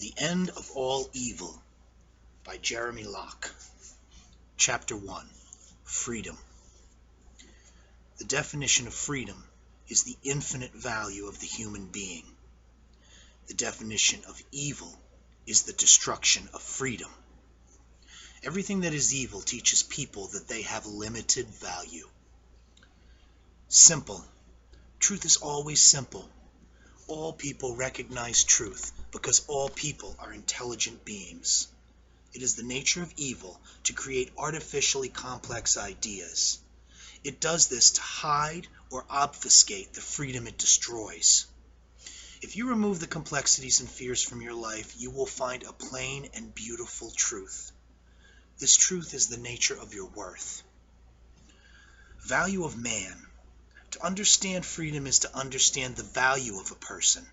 The End of All Evil by Jeremy Locke. Chapter 1. Freedom. The definition of freedom is the infinite value of the human being. The definition of evil is the destruction of freedom. Everything that is evil teaches people that they have limited value. Simple. Truth is always simple. All people recognize truth because all people are intelligent beings. It is the nature of evil to create artificially complex ideas. It does this to hide or obfuscate the freedom it destroys. If you remove the complexities and fears from your life, you will find a plain and beautiful truth. This truth is the nature of your worth. Value of man. To understand freedom is to understand the value of a person.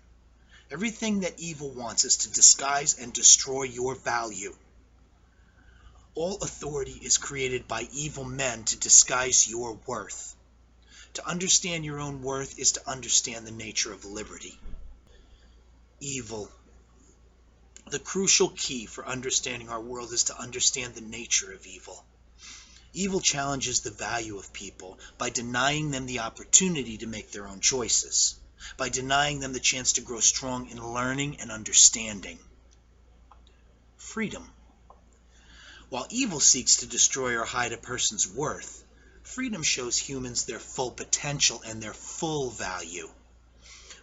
Everything that evil wants is to disguise and destroy your value. All authority is created by evil men to disguise your worth. To understand your own worth is to understand the nature of liberty. Evil. The crucial key for understanding our world is to understand the nature of evil. Evil challenges the value of people by denying them the opportunity to make their own choices, by denying them the chance to grow strong in learning and understanding. Freedom. While evil seeks to destroy or hide a person's worth, freedom shows humans their full potential and their full value.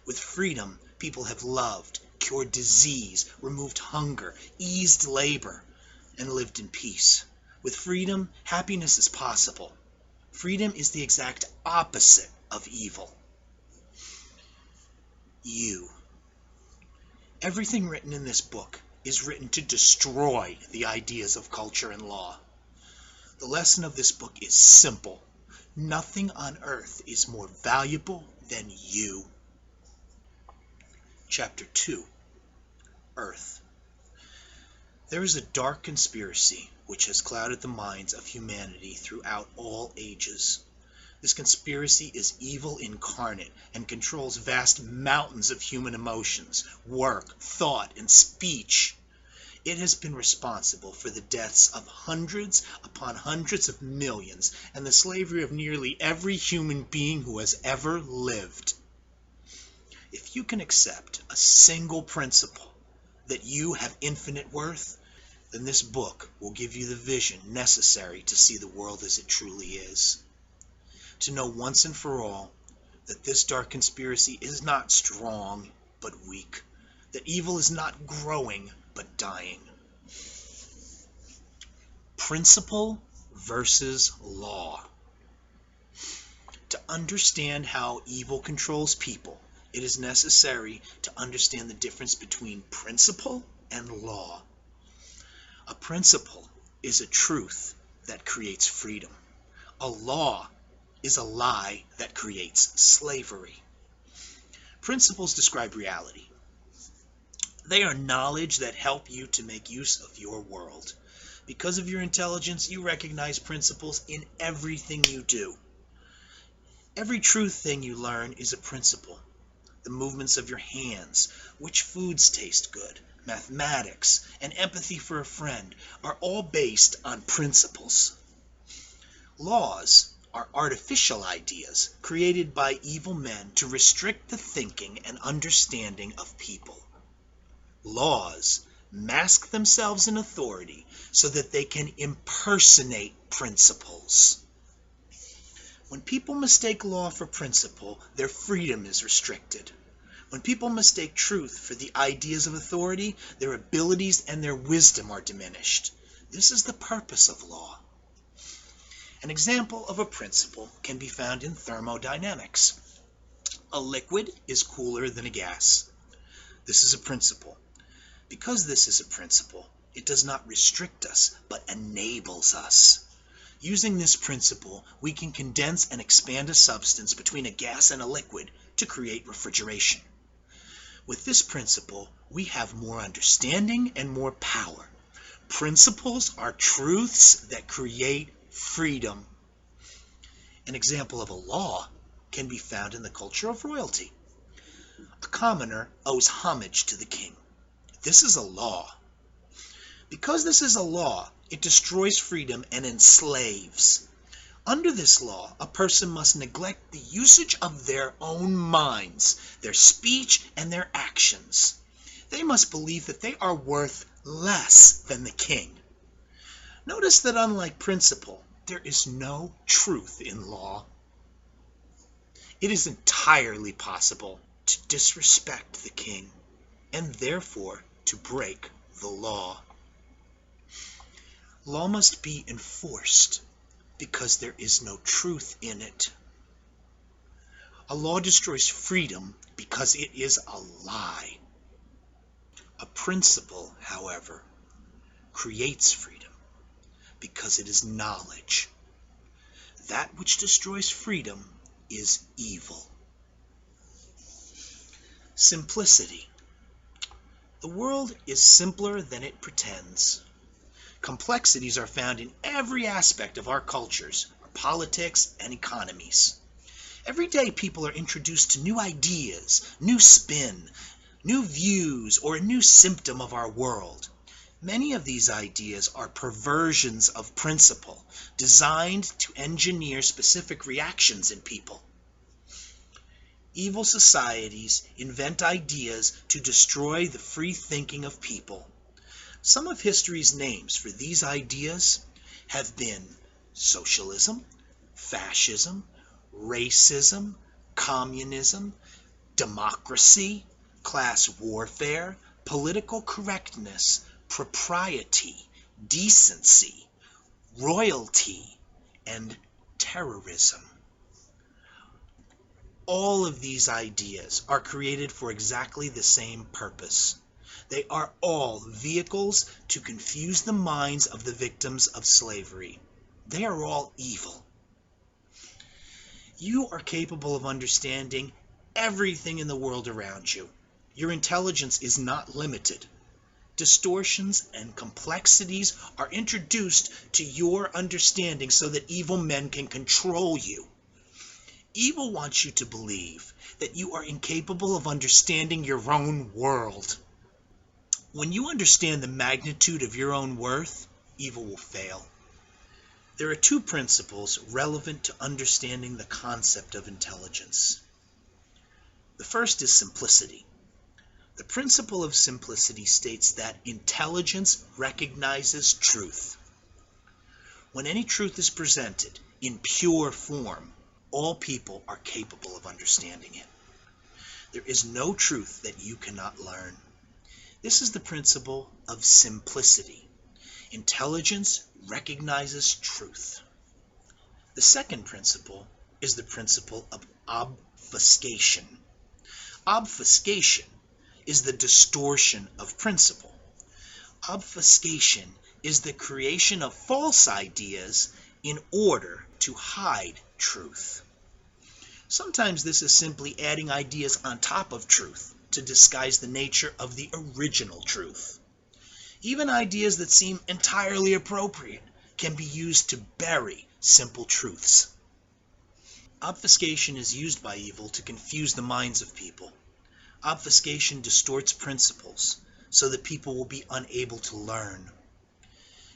With freedom, people have loved, cured disease, removed hunger, eased labor, and lived in peace. With freedom, happiness is possible. Freedom is the exact opposite of evil. You. Everything written in this book is written to destroy the ideas of culture and law. The lesson of this book is simple. Nothing on earth is more valuable than you. Chapter 2. Earth. There is a dark conspiracy which has clouded the minds of humanity throughout all ages. This conspiracy is evil incarnate and controls vast mountains of human emotions, work, thought, and speech. It has been responsible for the deaths of hundreds upon hundreds of millions and the slavery of nearly every human being who has ever lived. If you can accept a single principle, that you have infinite worth, then this book will give you the vision necessary to see the world as it truly is. To know once and for all that this dark conspiracy is not strong but weak, that evil is not growing but dying. Principle versus law. To understand how evil controls people, it is necessary to understand the difference between principle and law. A principle is a truth that creates freedom. A law is a lie that creates slavery. Principles describe reality. They are knowledge that help you to make use of your world. Because of your intelligence, you recognize principles in everything you do. Every true thing you learn is a principle. The movements of your hands, which foods taste good, mathematics, and empathy for a friend are all based on principles. Laws are artificial ideas created by evil men to restrict the thinking and understanding of people. Laws mask themselves in authority so that they can impersonate principles. When people mistake law for principle, their freedom is restricted. When people mistake truth for the ideas of authority, their abilities and their wisdom are diminished. This is the purpose of law. An example of a principle can be found in thermodynamics. A liquid is cooler than a gas. This is a principle. Because this is a principle, it does not restrict us, but enables us. Using this principle, we can condense and expand a substance between a gas and a liquid to create refrigeration. With this principle, we have more understanding and more power. Principles are truths that create freedom. An example of a law can be found in the culture of royalty. A commoner owes homage to the king. This is a law. Because this is a law, it destroys freedom and enslaves. Under this law, a person must neglect the usage of their own minds, their speech, and their actions. They must believe that they are worth less than the king. Notice that unlike principle, there is no truth in law. It is entirely possible to disrespect the king, and therefore to break the law. Law must be enforced because there is no truth in it. A law destroys freedom because it is a lie. A principle, however, creates freedom because it is knowledge. That which destroys freedom is evil. Simplicity. The world is simpler than it pretends. Complexities are found in every aspect of our cultures, our politics, and economies. Every day people are introduced to new ideas, new spin, new views, or a new symptom of our world. Many of these ideas are perversions of principle, designed to engineer specific reactions in people. Evil societies invent ideas to destroy the free thinking of people. Some of history's names for these ideas have been socialism, fascism, racism, communism, democracy, class warfare, political correctness, propriety, decency, royalty, and terrorism. All of these ideas are created for exactly the same purpose. They are all vehicles to confuse the minds of the victims of slavery. They are all evil. You are capable of understanding everything in the world around you. Your intelligence is not limited. Distortions and complexities are introduced to your understanding so that evil men can control you. Evil wants you to believe that you are incapable of understanding your own world. When you understand the magnitude of your own worth, evil will fail. There are two principles relevant to understanding the concept of intelligence. The first is simplicity. The principle of simplicity states that intelligence recognizes truth. When any truth is presented in pure form, all people are capable of understanding it. There is no truth that you cannot learn. This is the principle of simplicity. Intelligence recognizes truth. The second principle is the principle of obfuscation. Obfuscation is the distortion of principle. Obfuscation is the creation of false ideas in order to hide truth. Sometimes this is simply adding ideas on top of truth to disguise the nature of the original truth. Even ideas that seem entirely appropriate can be used to bury simple truths. Obfuscation is used by evil to confuse the minds of people. Obfuscation distorts principles so that people will be unable to learn.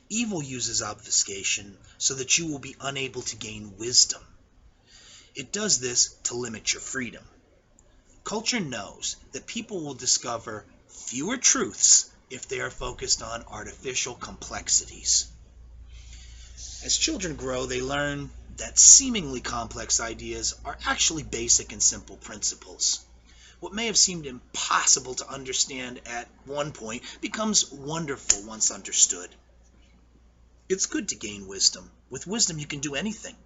Evil uses obfuscation so that you will be unable to gain wisdom. It does this to limit your freedom. Culture knows that people will discover fewer truths if they are focused on artificial complexities. As children grow, they learn that seemingly complex ideas are actually basic and simple principles. What may have seemed impossible to understand at one point becomes wonderful once understood. It's good to gain wisdom. With wisdom, you can do anything.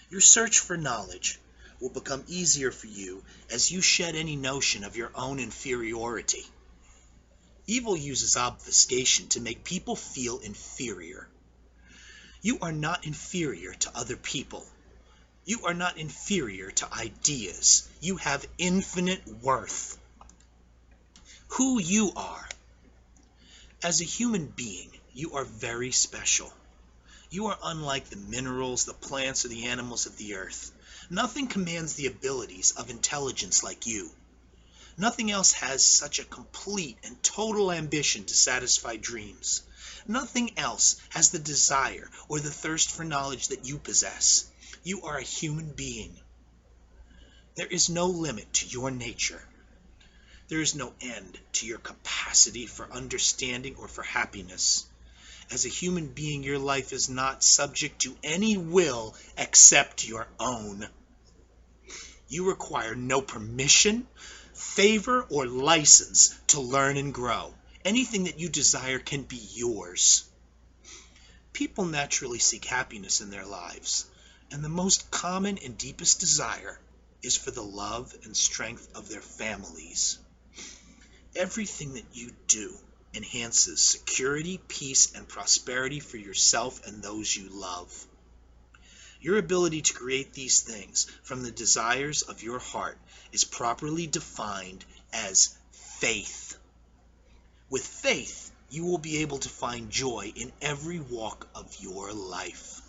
Your search for knowledge will become easier for you as you shed any notion of your own inferiority. Evil uses obfuscation to make people feel inferior. You are not inferior to other people. You are not inferior to ideas. You have infinite worth. Who you are. As a human being, you are very special. You are unlike the minerals, the plants, or the animals of the earth. Nothing commands the abilities of intelligence like you. Nothing else has such a complete and total ambition to satisfy dreams. Nothing else has the desire or the thirst for knowledge that you possess. You are a human being. There is no limit to your nature. There is no end to your capacity for understanding or for happiness. As a human being, your life is not subject to any will except your own. You require no permission, favor, or license to learn and grow. Anything that you desire can be yours. People naturally seek happiness in their lives, and the most common and deepest desire is for the love and strength of their families. Everything that you do enhances security, peace, and prosperity for yourself and those you love. Your ability to create these things from the desires of your heart is properly defined as faith. With faith, you will be able to find joy in every walk of your life.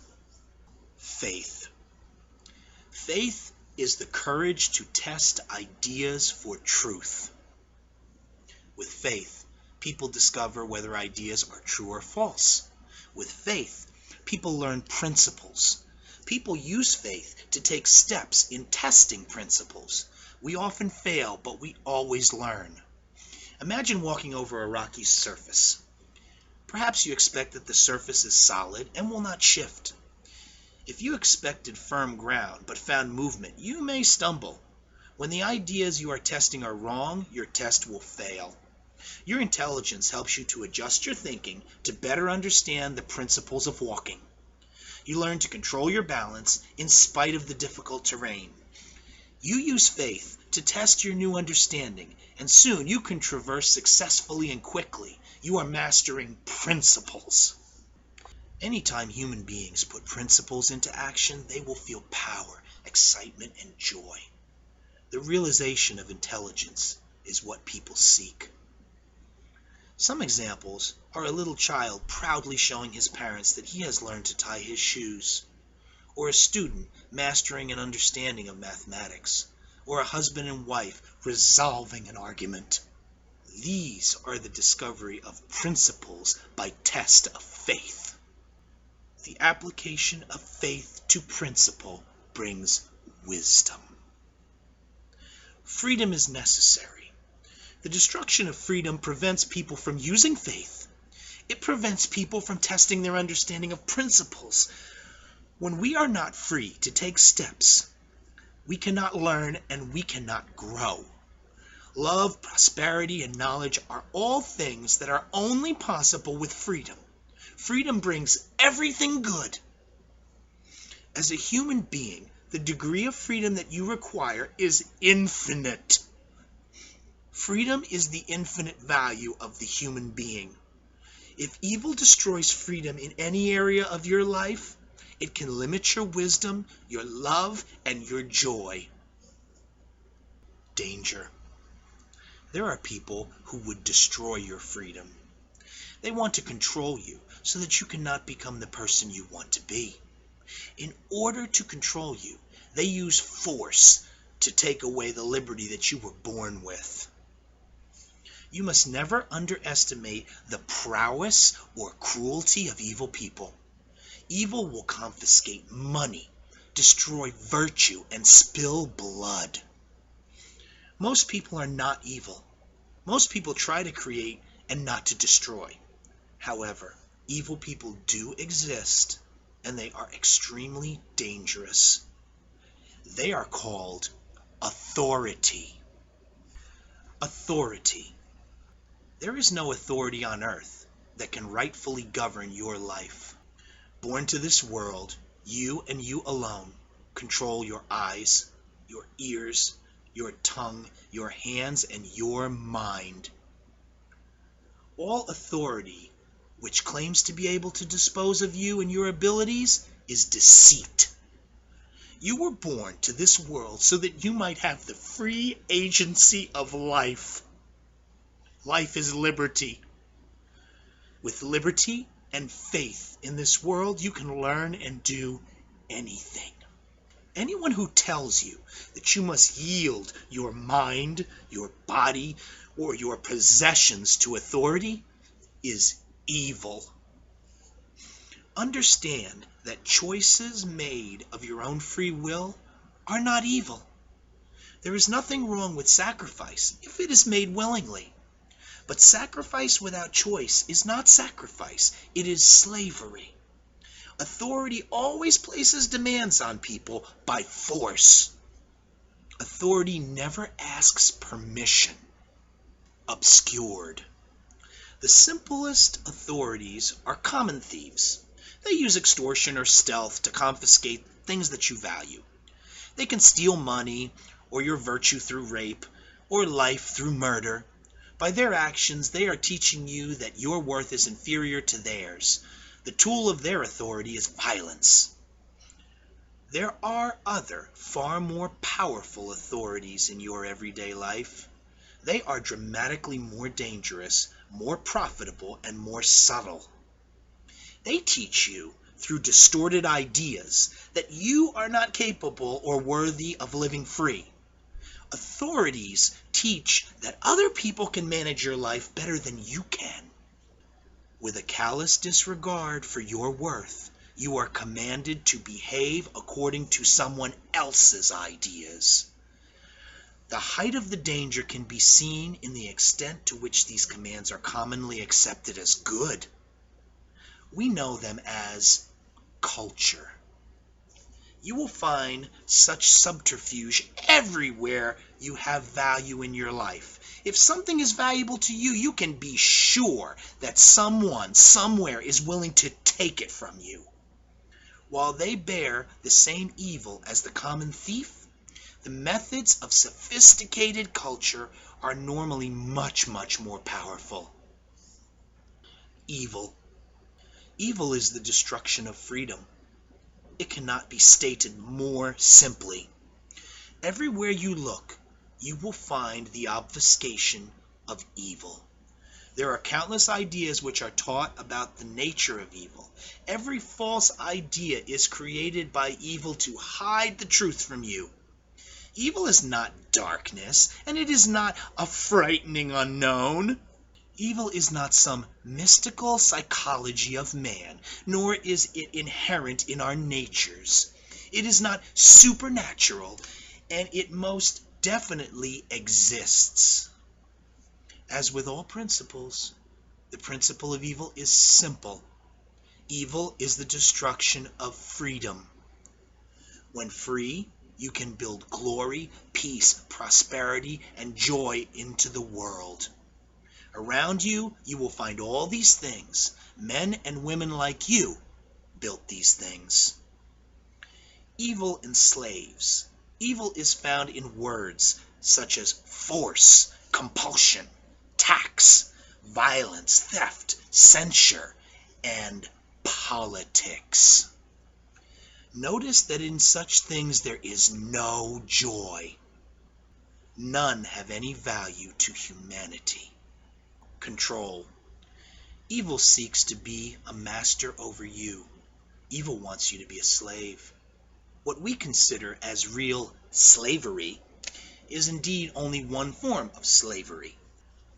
Faith. Faith is the courage to test ideas for truth. With faith, people discover whether ideas are true or false. With faith, people learn principles. People use faith to take steps in testing principles. We often fail, but we always learn. Imagine walking over a rocky surface. Perhaps you expect that the surface is solid and will not shift. If you expected firm ground but found movement, you may stumble. When the ideas you are testing are wrong, your test will fail. Your intelligence helps you to adjust your thinking to better understand the principles of walking. You learn to control your balance in spite of the difficult terrain. You use faith to test your new understanding, and soon you can traverse successfully and quickly. You are mastering principles. Anytime human beings put principles into action, they will feel power, excitement, and joy. The realization of intelligence is what people seek. Some examples are a little child proudly showing his parents that he has learned to tie his shoes, or a student mastering an understanding of mathematics, or a husband and wife resolving an argument. These are the discovery of principles by test of faith. The application of faith to principle brings wisdom. Freedom is necessary. The destruction of freedom prevents people from using faith. It prevents people from testing their understanding of principles. When we are not free to take steps, we cannot learn and we cannot grow. Love, prosperity, and knowledge are all things that are only possible with freedom. Freedom brings everything good. As a human being, the degree of freedom that you require is infinite. Freedom is the infinite value of the human being. If evil destroys freedom in any area of your life, it can limit your wisdom, your love, and your joy. Danger. There are people who would destroy your freedom. They want to control you so that you cannot become the person you want to be. In order to control you, they use force to take away the liberty that you were born with. You must never underestimate the prowess or cruelty of evil people. Evil will confiscate money, destroy virtue, and spill blood. Most people are not evil. Most people try to create and not to destroy. However, evil people do exist, and they are extremely dangerous. They are called authority. Authority. There is no authority on earth that can rightfully govern your life. Born to this world, you and you alone control your eyes, your ears, your tongue, your hands, and your mind. All authority which claims to be able to dispose of you and your abilities is deceit. You were born to this world so that you might have the free agency of life. Life is liberty. With liberty and faith in this world, you can learn and do anything. Anyone who tells you that you must yield your mind, your body, or your possessions to authority is evil. Understand that choices made of your own free will are not evil. There is nothing wrong with sacrifice if it is made willingly. But sacrifice without choice is not sacrifice, it is slavery. Authority always places demands on people by force. Authority never asks permission. Obscured. The simplest authorities are common thieves. They use extortion or stealth to confiscate things that you value. They can steal money, or your virtue through rape, or life through murder. By their actions, they are teaching you that your worth is inferior to theirs. The tool of their authority is violence. There are other, far more powerful authorities in your everyday life. They are dramatically more dangerous, more profitable, and more subtle. They teach you, through distorted ideas, that you are not capable or worthy of living free. Authorities teach that other people can manage your life better than you can. With a callous disregard for your worth, you are commanded to behave according to someone else's ideas. The height of the danger can be seen in the extent to which these commands are commonly accepted as good. We know them as culture. You will find such subterfuge everywhere you have value in your life. If something is valuable to you, you can be sure that someone, somewhere is willing to take it from you. While they bear the same evil as the common thief, the methods of sophisticated culture are normally much, much more powerful. Evil. Evil is the destruction of freedom. It cannot be stated more simply. Everywhere you look, you will find the obfuscation of evil. There are countless ideas which are taught about the nature of evil. Every false idea is created by evil to hide the truth from you. Evil is not darkness, and it is not a frightening unknown. Evil is not some mystical psychology of man, nor is it inherent in our natures. It is not supernatural, and it most definitely exists. As with all principles, the principle of evil is simple. Evil is the destruction of freedom. When free, you can build glory, peace, prosperity, and joy into the world. Around you, you will find all these things. Men and women like you built these things. Evil enslaves. Evil is found in words such as force, compulsion, tax, violence, theft, censure, and politics. Notice that in such things there is no joy. None have any value to humanity. Control. Evil seeks to be a master over you. Evil wants you to be a slave. What we consider as real slavery is indeed only one form of slavery.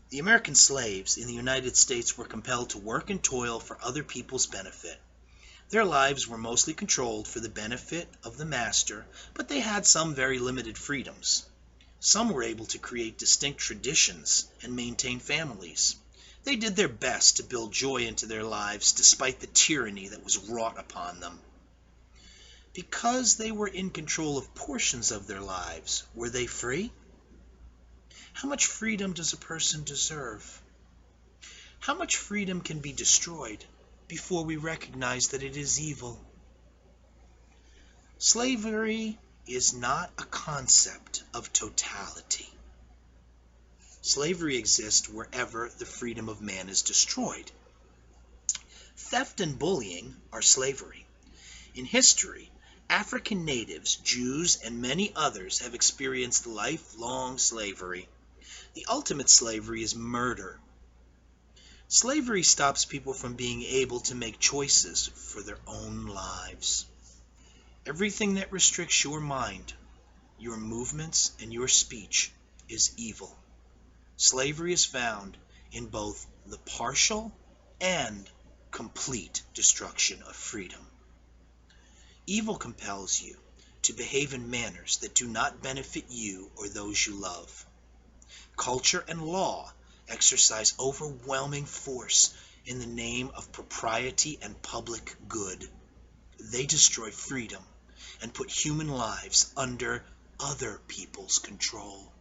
The American slaves in the United States were compelled to work and toil for other people's benefit. Their lives were mostly controlled for the benefit of the master, but they had some very limited freedoms. Some were able to create distinct traditions and maintain families. They did their best to build joy into their lives despite the tyranny that was wrought upon them. Because they were in control of portions of their lives, were they free? How much freedom does a person deserve? How much freedom can be destroyed before we recognize that it is evil? Slavery is not a concept of totality. Slavery exists wherever the freedom of man is destroyed. Theft and bullying are slavery. In history, African natives, Jews, and many others have experienced lifelong slavery. The ultimate slavery is murder. Slavery stops people from being able to make choices for their own lives. Everything that restricts your mind, your movements, and your speech is evil. Slavery is found in both the partial and complete destruction of freedom. Evil compels you to behave in manners that do not benefit you or those you love. Culture and law exercise overwhelming force in the name of propriety and public good. They destroy freedom and put human lives under other people's control.